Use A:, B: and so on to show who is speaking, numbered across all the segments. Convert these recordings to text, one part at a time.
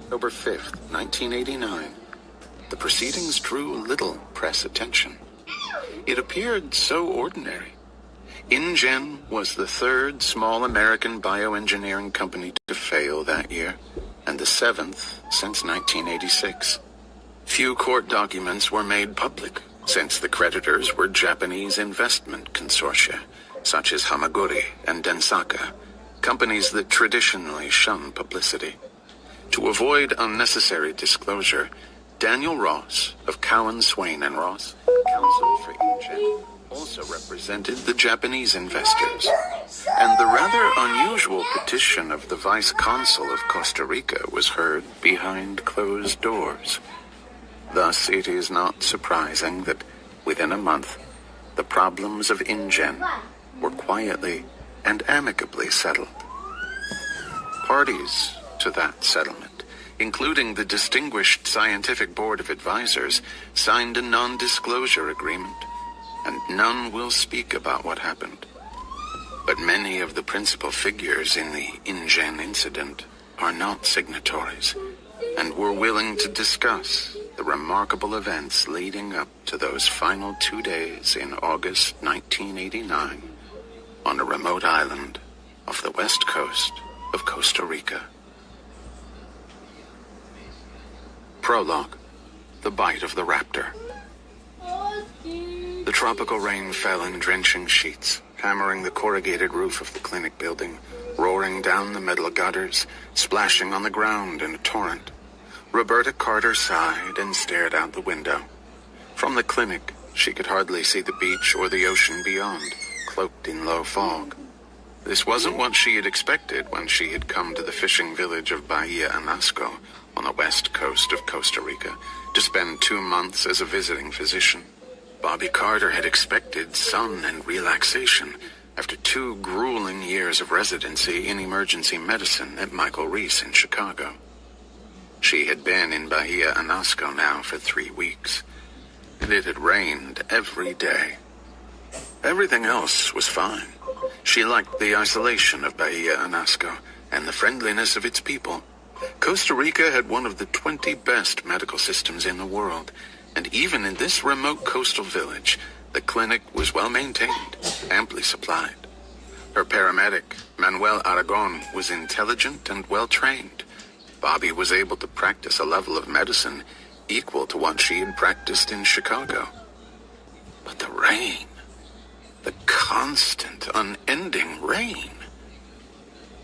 A: October 5th, 1989. The proceedings drew little press attention. It appeared so ordinary. InGen was the third small American bioengineering company to fail that year, and the seventh since 1986. Few court documents were made public, since the creditors were Japanese investment consortia, such as Hamaguri and Densaka, companies that traditionally shun publicity. To avoid unnecessary disclosure, Daniel Ross of Cowan, Swain & Ross, counsel for InGen, also represented the Japanese investors, and the rather unusual petition of the Vice Consul of Costa Rica was heard behind closed doors. Thus, it is not surprising that within a month, the problems of InGen were quietly and amicably settled. Parties to that settlement, including the distinguished Scientific Board of Advisors, signed a non-disclosure agreement, and none will speak about what happened. But many of the principal figures in the InGen incident are not signatories, and were willing to discuss the remarkable events leading up to those final 2 days in August 1989 on a remote island off the west coast of Costa Rica. Prologue: The Bite of the Raptor. The tropical rain fell in drenching sheets, hammering the corrugated roof of the clinic building, roaring down the metal gutters, splashing on the ground in a torrent. Roberta Carter sighed and stared out the window. From the clinic, she could hardly see the beach or the ocean beyond, cloaked in low fog. This wasn't what she had expected when she had come to the fishing village of Bahia Anasco on the west coast of Costa Rica to spend 2 months as a visiting physician. Bobby Carter had expected sun and relaxation after 2 grueling years of residency in emergency medicine at Michael Reese in Chicago. She had been in Bahia Anasco now for 3 weeks, and it had rained every day. Everything else was fine. She liked the isolation of Bahia Anasco and the friendliness of its people. Costa Rica had one of the 20 best medical systems in the world, and even in this remote coastal village, the clinic was well maintained, amply supplied. Her paramedic, Manuel Aragon, was intelligent and well trained. Bobby was able to practice a level of medicine equal to what she had practiced in Chicago. But the rain, the constant, unending rain.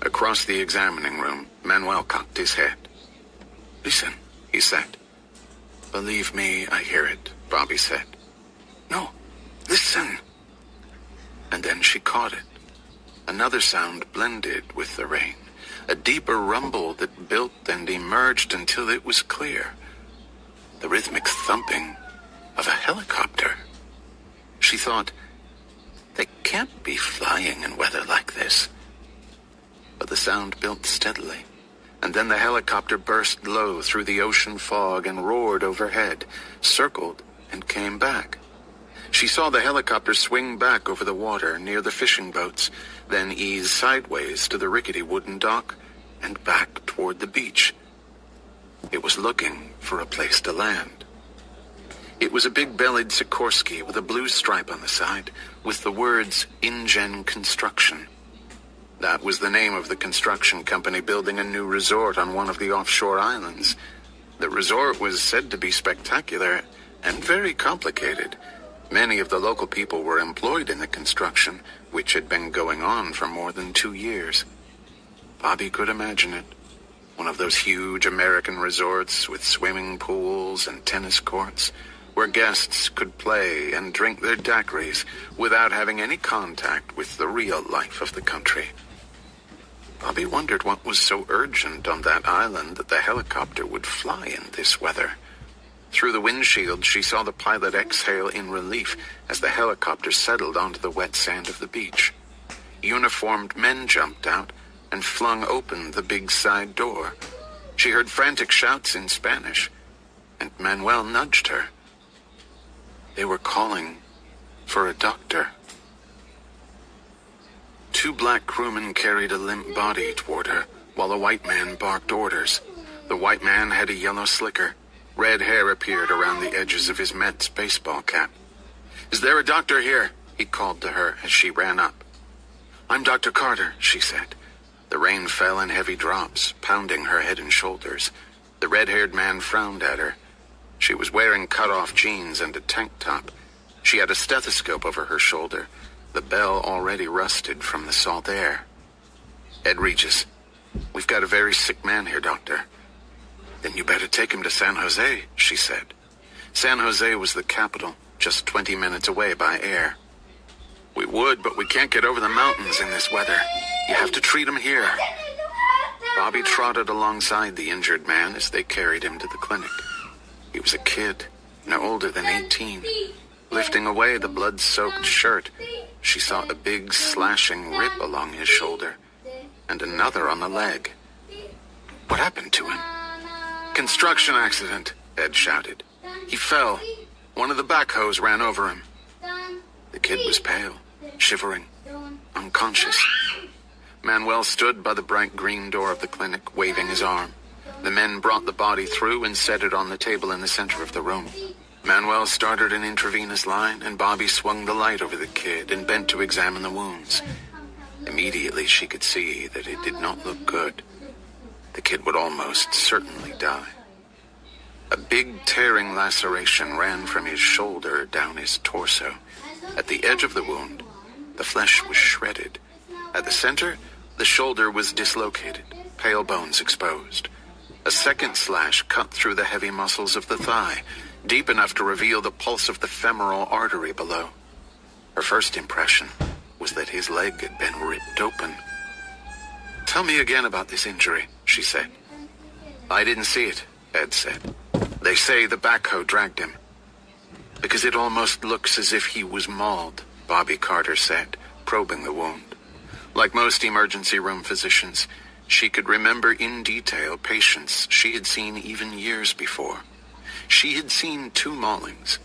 A: Across the examining room, Manuel cocked his head. "Listen," he said. "Believe me, I hear it," Bobby said. "No, listen." And then she caught it. Another sound blended with the rain, a deeper rumble that built and emerged until it was clear. The rhythmic thumping of a helicopter. She thought, they can't be flying in weather like this. But the sound built steadily, and then the helicopter burst low through the ocean fog and roared overhead, circled, and came back. She saw the helicopter swing back over the water near the fishing boats, then ease sideways to the rickety wooden dock, and back toward the beach. It was looking for a place to land. It was a big-bellied Sikorsky with a blue stripe on the side, with the words InGen Construction. That was the name of the construction company building a new resort on one of the offshore islands. The resort was said to be spectacular and very complicated. Many of the local people were employed in the construction, which had been going on for more than 2 years. Bobby could imagine it. One of those huge American resorts with swimming pools and tennis courts, where guests could play and drink their daiquiris without having any contact with the real life of the country. Bobby wondered what was so urgent on that island that the helicopter would fly in this weather. Through the windshield, she saw the pilot exhale in relief as the helicopter settled onto the wet sand of the beach. Uniformed men jumped out and flung open the big side door. She heard frantic shouts in Spanish, and Manuel nudged her. They were calling for a doctor. 2 black crewmen carried a limp body toward her, while a white man barked orders. The white man had a yellow slicker. Red hair appeared around the edges of his Mets baseball cap. "Is there a doctor here?" he called to her as she ran up. "I'm Dr. Carter," she said. The rain fell in heavy drops, pounding her head and shoulders. The red-haired man frowned at her. She was wearing cut-off jeans and a tank top. She had a stethoscope over her shoulder, the bell already rusted from the salt air. "Ed Regis, we've got a very sick man here, Doctor." "Then you better take him to San Jose," she said. San Jose was the capital, just 20 minutes away by air. "We would, but we can't get over the mountains in this weather. You have to treat him here." Bobby trotted alongside the injured man as they carried him to the clinic. He was a kid, no older than 18. Lifting away the blood-soaked shirt, she saw a big slashing rip along his shoulder, and another on the leg. What happened to him? "Construction accident," Ed shouted. "He fell. One of the backhoes ran over him." The kid was pale, shivering, unconscious. Manuel stood by the bright green door of the clinic, waving his arm. The men brought the body through and set it on the table in the center of the room. Manuel started an intravenous line, and Bobby swung the light over the kid and bent to examine the wounds. Immediately, she could see that it did not look good. The kid would almost certainly die. A big tearing laceration ran from his shoulder down his torso. At the edge of the wound, the flesh was shredded. At the center, the shoulder was dislocated, pale bones exposed. A second slash cut through the heavy muscles of the thigh, deep enough to reveal the pulse of the femoral artery below. Her first impression was that his leg had been ripped open. "Tell me again about this injury," she said. "I didn't see it," Ed said. "They say the backhoe dragged him." "Because it almost looks as if he was mauled," Bobby Carter said, probing the wound. Like most emergency room physicians, she could remember in detail patients she had seen even years before. She had seen 2 maulings.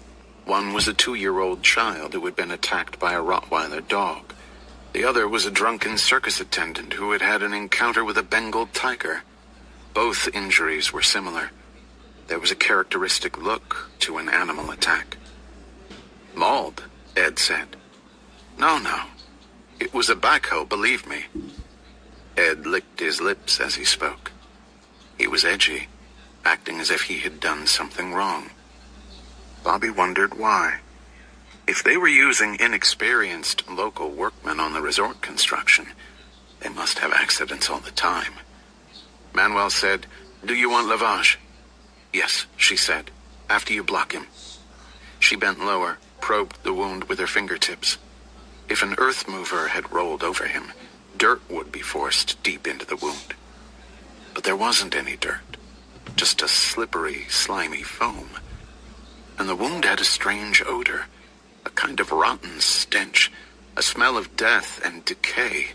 A: One was a 2-year-old child who had been attacked by a Rottweiler dog. The other was a drunken circus attendant who had had an encounter with a Bengal tiger. Both injuries were similar. There was a characteristic look to an animal attack. "Mauled," Ed said. No. It was a backhoe, believe me." Ed licked his lips as he spoke. He was edgy, acting as if he had done something wrong. Bobby wondered why. If they were using inexperienced local workmen on the resort construction, they must have accidents all the time. Manuel said, "Do you want lavage?" "Yes," she said, "after you block him." She bent lower, probed the wound with her fingertips. If an earth mover had rolled over him, dirt would be forced deep into the wound. But there wasn't any dirt, just a slippery, slimy foam. And the wound had a strange odor, a kind of rotten stench, a smell of death and decay.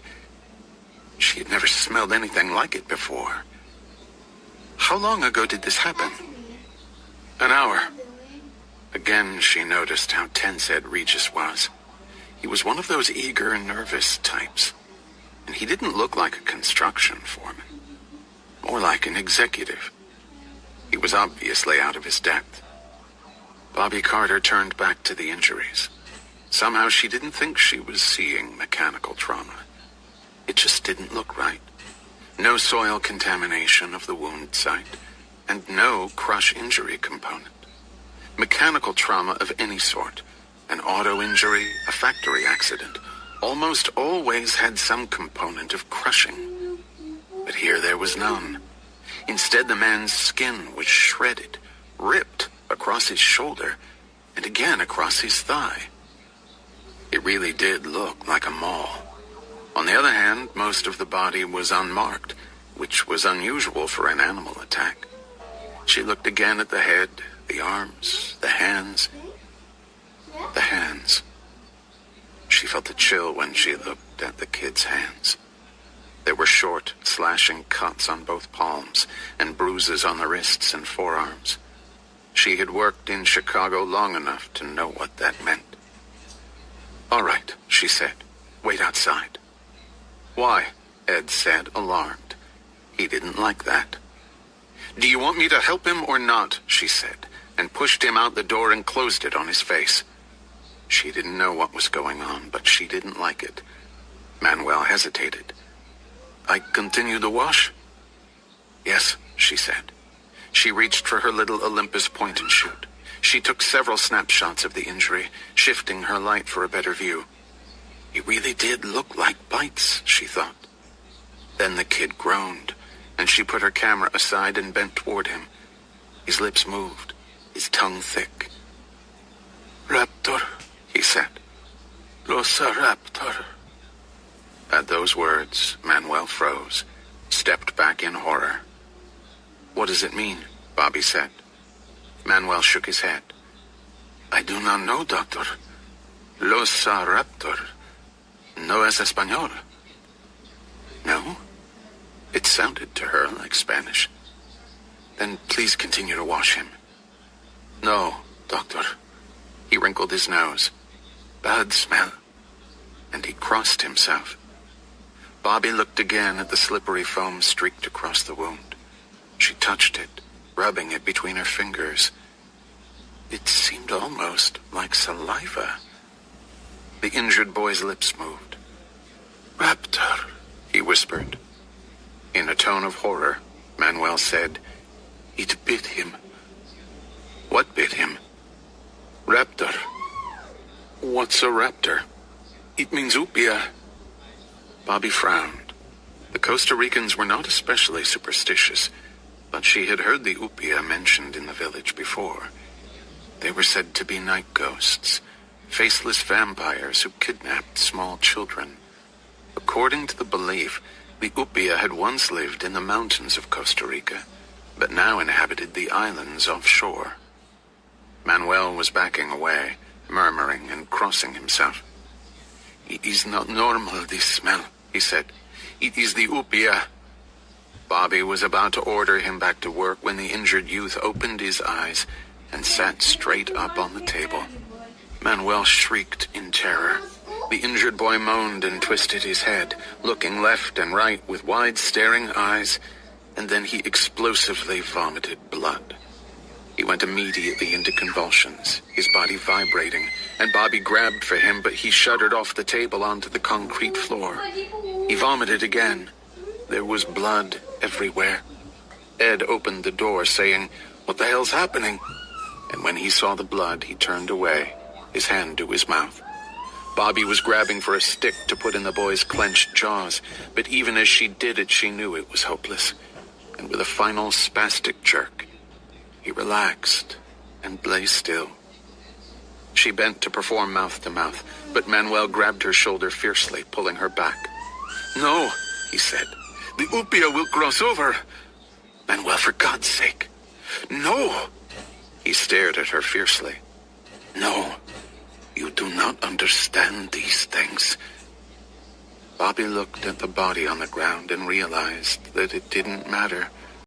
A: She had never smelled anything like it before. "How long ago did this happen?" "An hour." Again, she noticed how tense Ed Regis was. He was one of those eager and nervous types, and he didn't look like a construction foreman, more like an executive. He was obviously out of his depth. Bobby Carter turned back to the injuries. Somehow she didn't think she was seeing mechanical trauma. It just didn't look right. No soil contamination of the wound site, and no crush injury component. Mechanical trauma of any sort, an auto injury, a factory accident, almost always had some component of crushing. But here there was none. Instead, the man's skin was shredded, ripped across his shoulder, and again across his thigh. It really did look like a maul. On the other hand, most of the body was unmarked, which was unusual for an animal attack. She looked again at the head, the arms, the hands. The hands. She felt a chill when she looked at the kid's hands. There were short, slashing cuts on both palms and bruises on the wrists and forearms. She had worked in Chicago long enough to know what that meant. "All right," she said. "Wait outside." "Why?" Ed said, alarmed. He didn't like that. "Do you want me to help him or not?" she said, and pushed him out the door and closed it on his face. She didn't know what was going on, but she didn't like it. Manuel hesitated. "I continue to wash?" "Yes," she said. She reached for her little Olympus point and shoot. She took several snapshots of the injury, shifting her light for a better view. It really did look like bites, she thought. Then the kid groaned, and she put her camera aside and bent toward him. His lips moved, his tongue thick. "Raptor," he said. "Rosa Raptor." At those words, Manuel froze, stepped back in horror. "What does it mean?" Bobby said. Manuel shook his head. "I do not know, Doctor. Rosa Raptor. No es español." "No?" It sounded to her like Spanish. "Then please continue to wash him." "No, Doctor." He wrinkled his nose. "Bad smell." And he crossed himself. Bobby looked again at the slippery foam streaked across the wound. She touched it, rubbing it between her fingers. It seemed almost like saliva. The injured boy's lips moved. "Raptor," he whispered. In a tone of horror, Manuel said, "It bit him." "What bit him?" "Raptor." "What's a raptor?" "It means upia." Bobby frowned. The Costa Ricans were not especially superstitious, but she had heard the upia mentioned in the village before. They were said to be night ghosts, faceless vampires who kidnapped small children. According to the belief, the upia had once lived in the mountains of Costa Rica, but now inhabited the islands offshore. Manuel was backing away, murmuring and crossing himself. "It is not normal, this smell," he said. "It is the upia." Bobby was about to order him back to work when the injured youth opened his eyes and sat straight up on the table. Manuel shrieked in terror. The injured boy moaned and twisted his head, looking left and right with wide staring eyes, and then he explosively vomited blood. He went immediately into convulsions, his body vibrating, and Bobby grabbed for him, but he shuddered off the table onto the concrete floor. He vomited again. There was blood everywhere. Ed opened the door, saying, "What the hell's happening?" And when he saw the blood, he turned away, his hand to his mouth. Bobby was grabbing for a stick to put in the boy's clenched jaws, but even as she did it, she knew it was hopeless. And with a final spastic jerk, he relaxed and lay still. She bent to perform mouth-to-mouth, but Manuel grabbed her shoulder fiercely, pulling her back. "No," he said. "The upia will cross over." "Manuel, for God's sake." "No." He stared at her fiercely. "No, you do not understand these things." Bobby looked at the body on the ground and realized that it didn't matter.